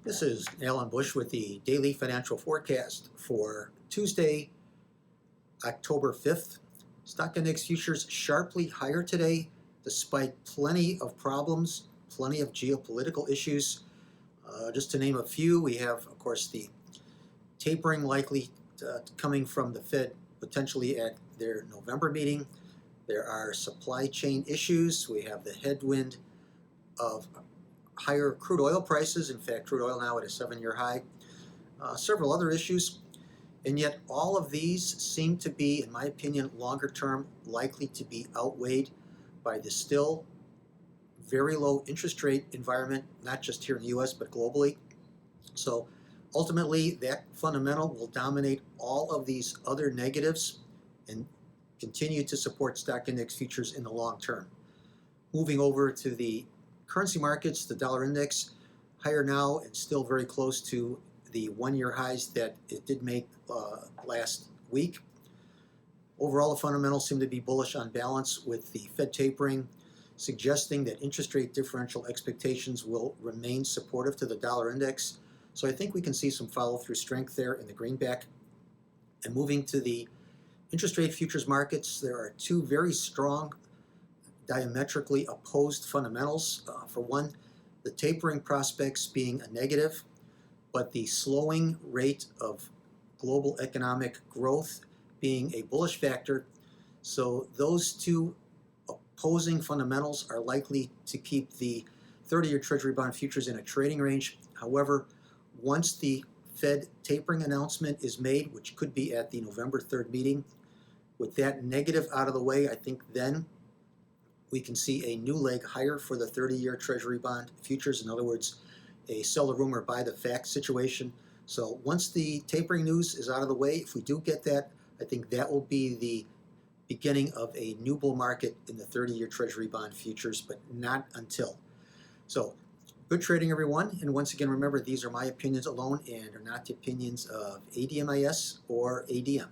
This is Alan Bush with the Daily Financial Forecast for Tuesday, October 5th. Stock index futures sharply higher today despite plenty of problems, plenty of geopolitical issues. Just to name a few, we have, of course, the tapering likely coming from the Fed potentially at their November meeting. There are supply chain issues. We have the headwind of higher crude oil prices. In fact, crude oil now at a 7-year high. Several other issues, and yet all of these seem to be, in my opinion, longer term likely to be outweighed by the still very low interest rate environment, not just here in the US, but globally. So ultimately, that fundamental will dominate all of these other negatives and continue to support stock index futures in the long term. Moving over to the currency markets, the dollar index higher now and still very close to the 1-year highs that it did make last week. Overall, the fundamentals seem to be bullish on balance, with the Fed tapering suggesting that interest rate differential expectations will remain supportive to the dollar index. So I think we can see some follow-through strength there in the greenback. And moving to the interest rate futures markets, there are two very strong diametrically opposed fundamentals. For one, the tapering prospects being a negative, but the slowing rate of global economic growth being a bullish factor. So those two opposing fundamentals are likely to keep the 30-year Treasury bond futures in a trading range. However, once the Fed tapering announcement is made, which could be at the November 3rd meeting, with that negative out of the way, I think then we can see a new leg higher for the 30-year Treasury bond futures. In other words, a sell the rumor, buy the fact situation. So once the tapering news is out of the way, if we do get that, I think that will be the beginning of a new bull market in the 30-year Treasury bond futures, but not until. So good trading, everyone. And once again, remember, these are my opinions alone and are not the opinions of ADMIS or ADM.